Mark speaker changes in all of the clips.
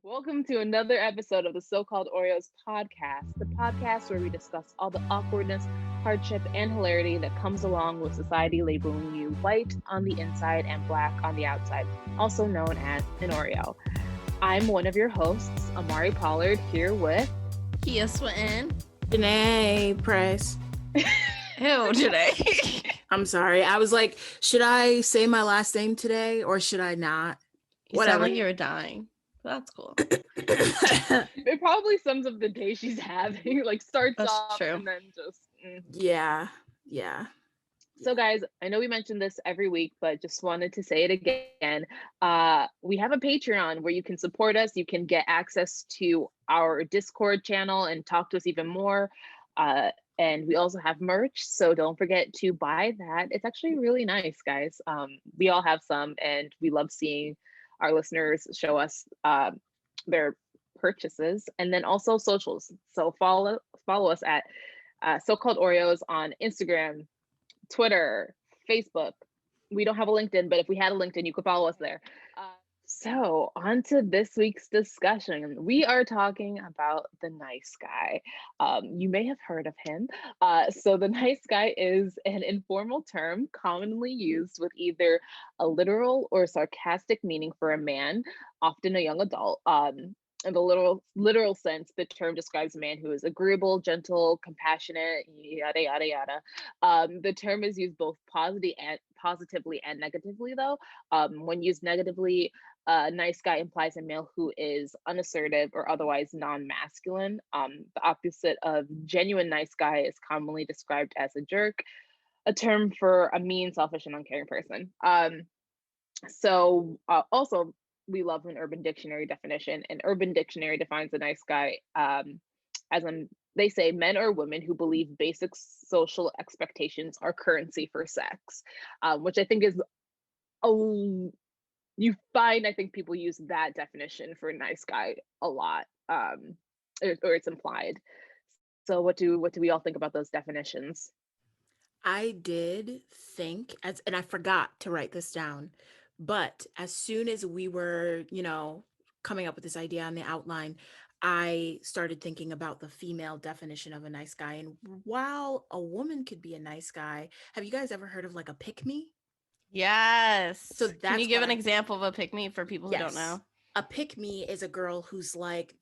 Speaker 1: Welcome to another episode of the So-Called Oreos podcast, the podcast where we discuss all the awkwardness, hardship, and hilarity that comes along with society labeling you white on the inside and black on the outside, also known as an Oreo. I'm one of your hosts, Amari Pollard, here with
Speaker 2: Kia Swinton.
Speaker 3: Janae Price.
Speaker 2: Ew, Janae.
Speaker 3: I'm sorry. I was like, should I say my last name today or should I not?
Speaker 2: You
Speaker 3: Whatever.
Speaker 2: sound like you were dying. That's cool.
Speaker 1: it probably sums up the day she's having, like starts
Speaker 2: That's
Speaker 1: off
Speaker 2: true.
Speaker 1: and then just
Speaker 3: Yeah.
Speaker 1: So guys, I know we mentioned this every week, but just wanted to say it again. We have a Patreon where you can support us. You can get access to our Discord channel and talk to us even more. And we also have merch, so don't forget to buy that. It's actually really nice, guys. We all have some, and we love seeing our listeners show us their purchases. And then also socials. So follow us at So-Called Oreos on Instagram, Twitter, Facebook. We don't have a LinkedIn, but if we had a LinkedIn, you could follow us there. So on to this week's discussion. We are talking about the nice guy. You may have heard of him. So the nice guy is an informal term commonly used with either a literal or sarcastic meaning for a man, often a young adult. In the literal sense, the term describes a man who is agreeable, gentle, compassionate, yada yada yada. The term is used both positively and negatively, though. When used negatively, nice guy implies a male who is unassertive or otherwise non-masculine. The opposite of genuine nice guy is commonly described as a jerk, a term for a mean, selfish, and uncaring person. Also, we love an Urban Dictionary definition. An Urban Dictionary defines a nice guy as they say men or women who believe basic social expectations are currency for sex, which I think is you find, I think people use that definition for a nice guy a lot, or it's implied. So what do we all think about those definitions?
Speaker 3: I did think, and I forgot to write this down, but as soon as we were, coming up with this idea on the outline, I started thinking about the female definition of a nice guy. And while a woman could be a nice guy, have you guys ever heard of like a pick-me?
Speaker 2: Yes.
Speaker 3: So
Speaker 2: can you give an example of a pick-me for people who don't know?
Speaker 3: A pick-me is a girl who's like,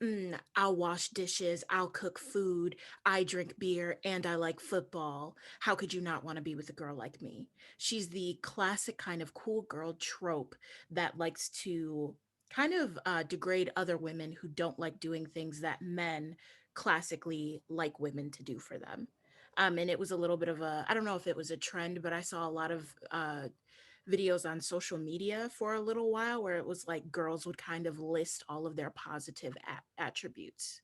Speaker 3: I'll wash dishes, I'll cook food, I drink beer, and I like football. How could you not want to be with a girl like me? She's the classic kind of cool girl trope that likes to kind of degrade other women who don't like doing things that men classically like women to do for them. And it was a little bit of I don't know if it was a trend, but I saw a lot of videos on social media for a little while where it was like girls would kind of list all of their positive attributes.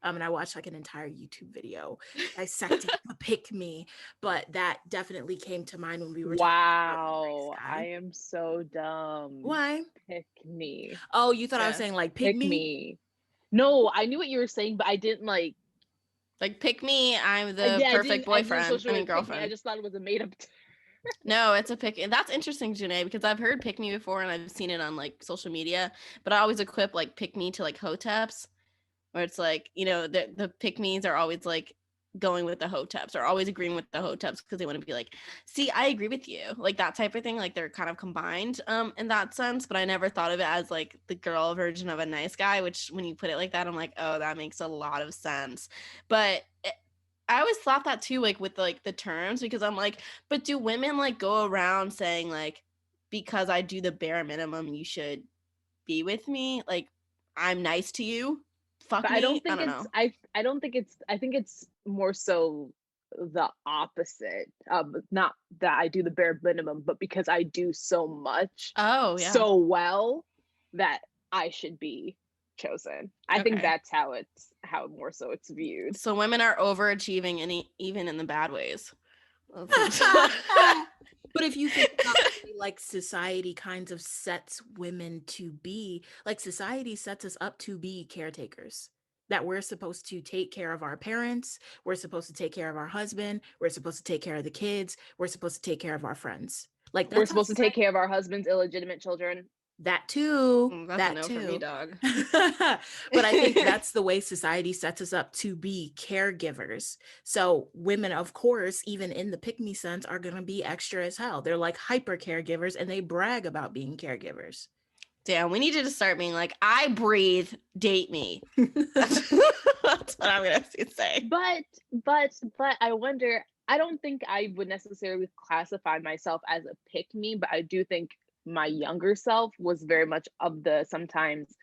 Speaker 3: And I watched like an entire YouTube video dissecting a pick me, but that definitely came to mind when we were talking about the nice guy.
Speaker 1: I am so dumb.
Speaker 3: Why?
Speaker 1: Pick me.
Speaker 3: Oh, you thought I was saying like pick me?
Speaker 1: No, I knew what you were saying, but I didn't like
Speaker 2: pick me. I'm the perfect boyfriend. Girlfriend.
Speaker 1: I just thought it was a made up term.
Speaker 2: No, it's a pick. And that's interesting, Janae, because I've heard pick me before and I've seen it on like social media, but I always equip like pick me to like hoteps, where it's like, the pick me's are always like going with the hoteps or always agreeing with the hoteps because they want to be like, see, I agree with you, like that type of thing. Like they're kind of combined in that sense, but I never thought of it as like the girl version of a nice guy, which when you put it like that, I'm like, oh, that makes a lot of sense. But I always thought that too, like with like the terms, because I'm like, but do women like go around saying like, because I do the bare minimum, you should be with me? Like, I'm nice to you. Fuck me.
Speaker 1: I don't think it's. I think it's more so the opposite. Not that I do the bare minimum, but because I do so much.
Speaker 2: Oh yeah.
Speaker 1: So well that I should be chosen. I think that's how more so it's viewed.
Speaker 2: So women are overachieving even in the bad ways.
Speaker 3: But if you think about like society kinds of sets women to be, like society sets us up to be caretakers, that we're supposed to take care of our parents, we're supposed to take care of our husband, we're supposed to take care of the kids, we're supposed to take care of our friends. Like
Speaker 1: we're supposed to take care of our husband's illegitimate children.
Speaker 3: That too.
Speaker 2: That's
Speaker 3: That
Speaker 2: a no
Speaker 3: too.
Speaker 2: for me, dog.
Speaker 3: But I think that's the way society sets us up to be caregivers. So women, of course, even in the pick me sense, are going to be extra as hell. They're like hyper caregivers and they brag about being caregivers.
Speaker 2: Damn, we need you to start being like, I breathe, date me. That's what I'm gonna say.
Speaker 1: But I wonder, I don't think I would necessarily classify myself as a pick me, but I do think my younger self was very much of the sometimes,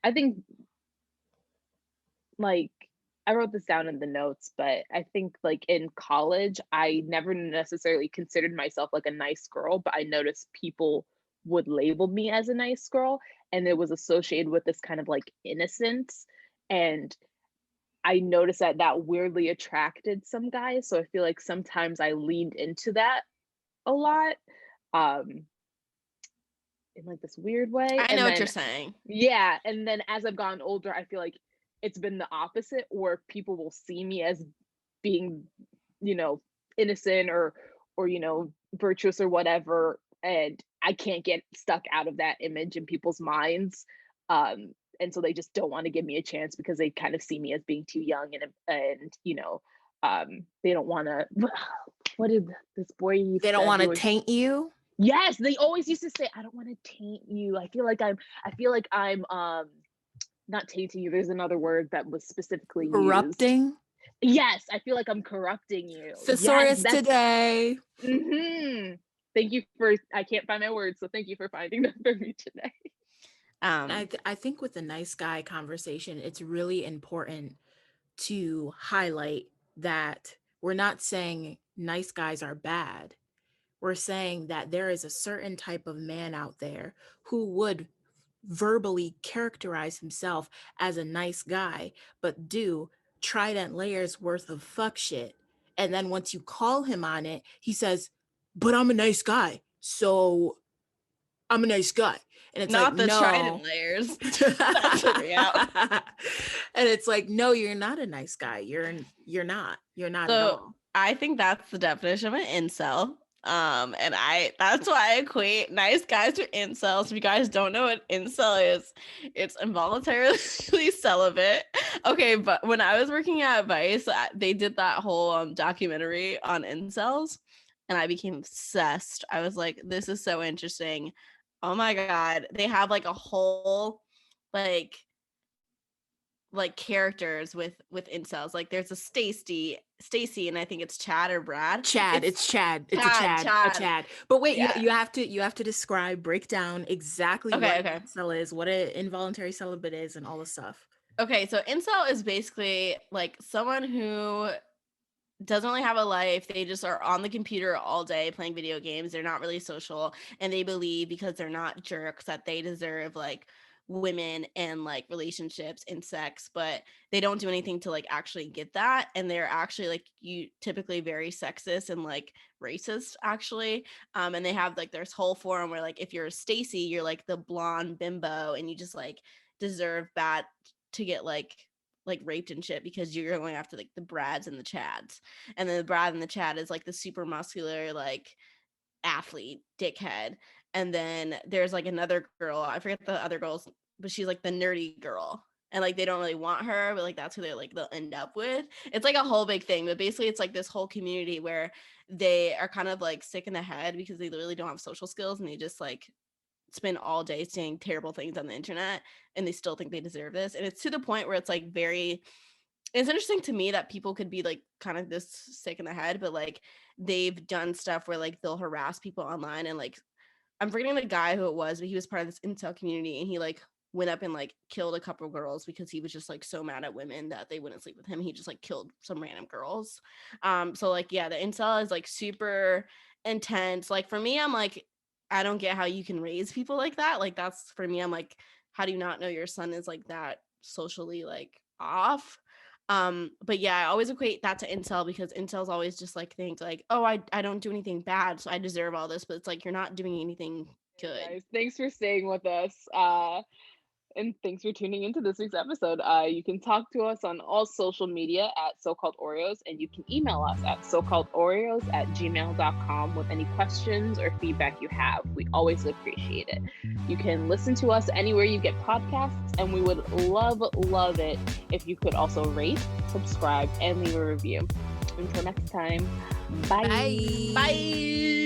Speaker 1: I think, like, I wrote this down in the notes, but I think like in college, I never necessarily considered myself like a nice girl, but I noticed people would label me as a nice girl, and it was associated with this kind of like innocence. And I noticed that that weirdly attracted some guys. So I feel like sometimes I leaned into that a lot, um, in like this weird way.
Speaker 2: I
Speaker 1: And
Speaker 2: know what
Speaker 1: then,
Speaker 2: you're saying.
Speaker 1: yeah, and then as I've gotten older, I feel like it's been the opposite, where people will see me as being, you know, innocent or virtuous or whatever, and I can't get stuck out of that image in people's minds. And so they just don't want to give me a chance because they kind of see me as being too young, and they don't want to. What did this boy
Speaker 3: They don't
Speaker 1: said?
Speaker 3: want
Speaker 1: He
Speaker 3: to
Speaker 1: was,
Speaker 3: taint you.
Speaker 1: yes, they always used to say, I don't want to taint you. I feel like I'm not tainting you. There's another word that was specifically used.
Speaker 3: Corrupting.
Speaker 1: Yes, I feel like I'm corrupting you. Yes,
Speaker 3: Thesaurus
Speaker 1: that's
Speaker 3: today.
Speaker 1: Thank you for, I can't find my words, so thank you for finding them for me today.
Speaker 3: I think with the nice guy conversation, it's really important to highlight that we're not saying nice guys are bad. We're saying that there is a certain type of man out there who would verbally characterize himself as a nice guy, but do trident layers worth of fuck shit. And then once you call him on it, he says, but I'm a nice guy. So I'm a nice guy. And it's
Speaker 2: Not
Speaker 3: like,
Speaker 2: the
Speaker 3: no.
Speaker 2: trident layers. That took me out.
Speaker 3: And it's like, no, you're not a nice guy. You're not at
Speaker 2: So
Speaker 3: all.
Speaker 2: I think that's the definition of an incel. And that's why I equate nice guys with incels. If you guys don't know what incel is, it's involuntarily celibate. Okay, but when I was working at Vice, they did that whole documentary on incels, and I became obsessed. I was like, this is so interesting. Oh my god, they have like a whole like characters with incels. Like there's a Stacy, and I think it's Chad or Brad.
Speaker 3: Chad. It's Chad. It's a Chad. But wait,
Speaker 2: Yeah.
Speaker 3: you have to break down exactly what an incel is, what an involuntary celibate is, and all the stuff.
Speaker 2: Okay, so incel is basically like someone who doesn't really have a life. They just are on the computer all day playing video games. They're not really social, and they believe because they're not jerks that they deserve like women and like relationships and sex, but they don't do anything to like actually get that. And they're actually like you typically very sexist and like racist actually. And they have like this whole forum where like if you're Stacy, you're like the blonde bimbo and you just like deserve bad to get like raped and shit because you're going after like the Brads and the Chads. And then the Brad and the Chad is like the super muscular like athlete dickhead. And then there's like another girl, I forget the other girl's, but she's like the nerdy girl. And like they don't really want her, but like that's who they'll end up with. It's like a whole big thing, but basically it's like this whole community where they are kind of like sick in the head because they literally don't have social skills and they just like spend all day saying terrible things on the internet and they still think they deserve this. And it's to the point where it's like it's interesting to me that people could be like kind of this sick in the head, but like they've done stuff where like they'll harass people online. And like I'm forgetting the guy who it was, but he was part of this incel community and he like went up and like killed a couple of girls because he was just like so mad at women that they wouldn't sleep with him. He just like killed some random girls. So like yeah, the incel is like super intense. Like for me, I'm like, I don't get how you can raise people like that. Like that's for me, I'm like, how do you not know your son is like that socially like off? But yeah, I always equate that to incel because incels always just like think like, oh, I don't do anything bad, so I deserve all this, but it's like you're not doing anything good.
Speaker 1: Guys, thanks for staying with us. And thanks for tuning into this week's episode. You can talk to us on all social media at So-Called Oreos, and you can email us at socalledoreos@gmail.com with any questions or feedback you have. We always appreciate it. You can listen to us anywhere you get podcasts, and we would love it if you could also rate, subscribe, and leave a review. Until next time, bye.
Speaker 3: Bye.
Speaker 2: Bye.